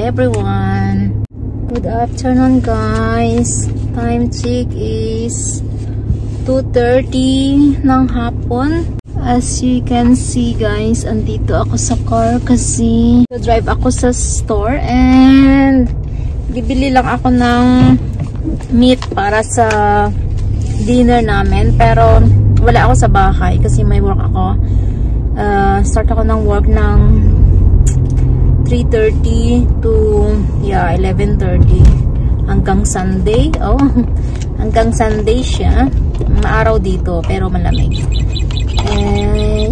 everyone. Good afternoon guys. Time check is 2:30 ng hapon. As you can see guys, andito ako sa car kasi drive ako sa store and bibili lang ako ng meat para sa dinner namin. Pero wala ako sa bahay kasi may work ako. Start ako ng work ng 3:30 to 11:30 hanggang Sunday. Hanggang Sunday siya. Maaraw dito pero malamig.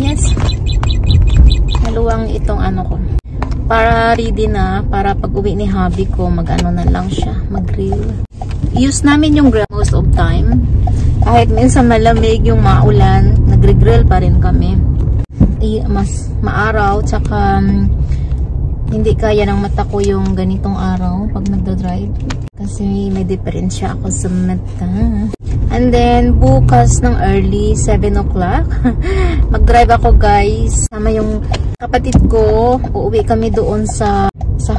Yes. Maluwang itong ano ko. Para ready na, para pag uwi ni hubby ko, mag-ano na lang siya, mag-grill. Use namin yung grill most of time. Kahit minsan malamig yung maulan, nagre-grill pa rin kami. Mas maaraw, tsaka hindi kaya ng mata ko yung ganitong araw pag nagda-drive. Kasi may diferensya ako sa mata. And then, bukas ng early, 7 o'clock, mag-drive ako guys. Sama yung kapatid ko, uuwi kami doon sa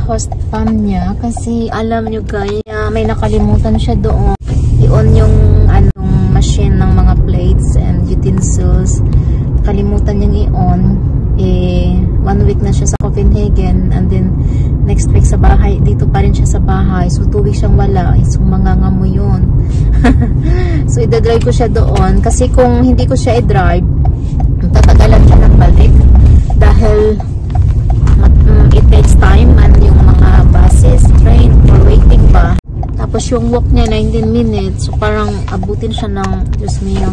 host farm niya. Kasi alam nyo guys, may nakalimutan siya doon. I-on yung machine ng mga plates and utensils. Kalimutan niyang i-on. 1 week na siya sa Copenhagen and then next week sa bahay, dito pa rin siya sa bahay. So 2 weeks siyang wala. So mangangamo yun. So idadrive ko siya doon kasi kung hindi ko siya i-drive, tatagalan siya ng balik dahil it takes time and yung mga buses, train for waiting pa. Tapos yung walk niya 19 minutes. So parang abutin siya ng Diyos mio,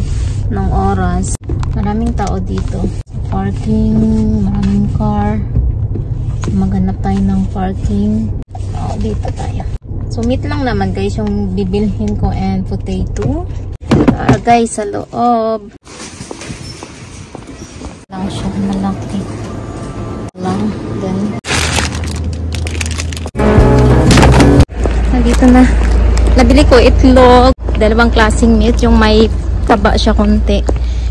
ng oras. Maraming tao dito. Parking, maraming car. So, maghanap tayo ng parking. Dito tayo. So, meat lang naman guys yung bibilhin ko and potato. Guys, sa loob. Lang siya, malaki. Lang, ganun. Nandito na. Nabili ko itlog. 2 klaseng meat. Yung may taba siya konti.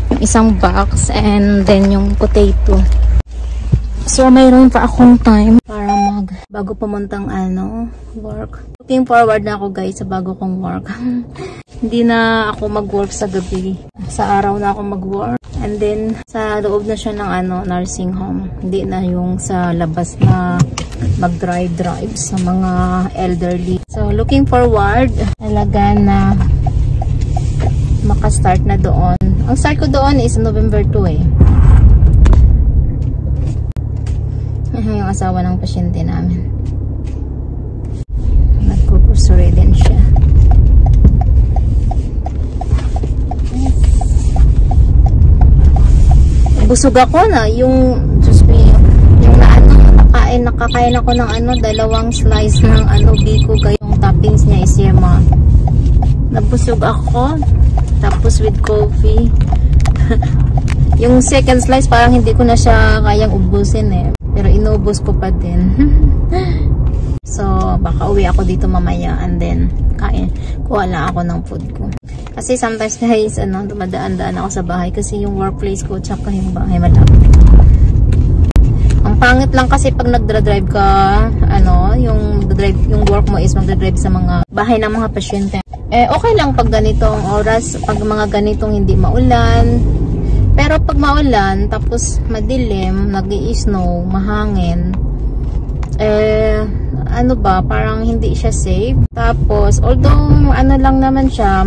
Yung isang box and then yung potato. So mayroon pa akong time para bago pumuntang work. Looking forward na ako guys sa bago kong work. Hindi na ako mag-work sa gabi. Sa araw na ako mag-work. And then sa loob na siya ng nursing home. Hindi na yung sa labas na mag-drive sa mga elderly. So looking forward talaga na maka-start na doon. Ang start ko doon is November 2 yung asawa ng pasyente namin. Nagkukursuri din siya. Busog ako na yung nakakain ako ng 2 slice ng biko yung toppings niya is yema. Nabusog ako. Tapos with coffee. Yung second slice parang hindi ko na siya kayang ubusin pero inubos ko pa din. So baka uwi ako dito mamaya and then kuha lang ako ng food ko. Kasi sometimes guys dumadaan-daan ako sa bahay kasi yung workplace ko tsaka yung bahay malapit. Ang pangit lang kasi pag nagdra-drive ka, yung work mo is magdra-drive sa mga bahay ng mga pasyente. Okay lang pag ganitong oras, pag mga ganitong hindi maulan. Pero pag maulan, tapos madilim, nag-i-snow, mahangin, parang hindi siya safe. Tapos, although, lang naman siya,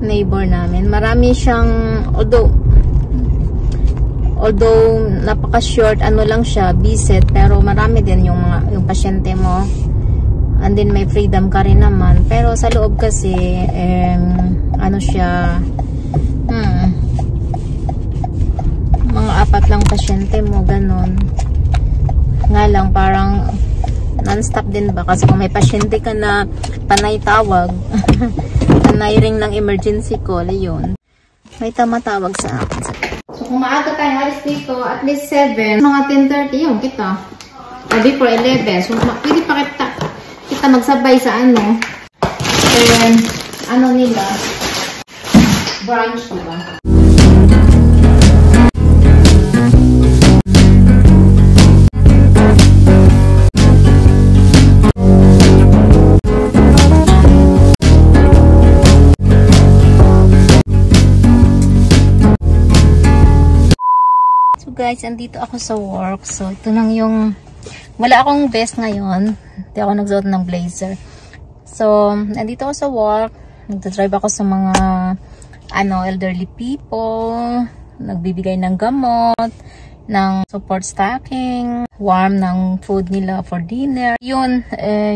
neighbor namin, marami siyang, although napaka-short, lang siya, visit, pero marami din yung pasyente mo. And then may freedom ka rin naman. Pero sa loob kasi, siya, mga 4 lang pasyente mo, ganun. Nga lang, parang non-stop din ba? Kasi kung may pasyente ka na panay tawag, panay ring ng emergency call, yun. May tamatawag sa akin. So kung maaga tayo alis dito, at least 7, mga 10:30 yung kita. Before 11. So pwede pa kita magsabay sa nila branch, diba? guys, andito ako sa work. So, ito lang yung... Wala akong vest ngayon. Hindi ako nagsuot ng blazer. So, andito ako sa work. Nagdadrive ako sa mga elderly people. Nagbibigay ng gamot, ng support stocking, warm ng food nila for dinner. Yun,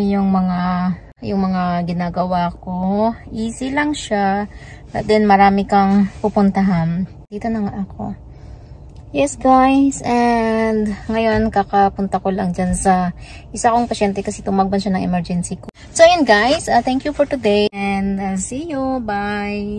yung mga ginagawa ko. Easy lang siya. But then, marami kang pupuntahan. Dito na nga ako. Yes guys, and ngayon kakapunta ko lang dyan sa isa kong pasyente kasi tumagban siya ng emergency ko. So yun guys, thank you for today and see you. Bye!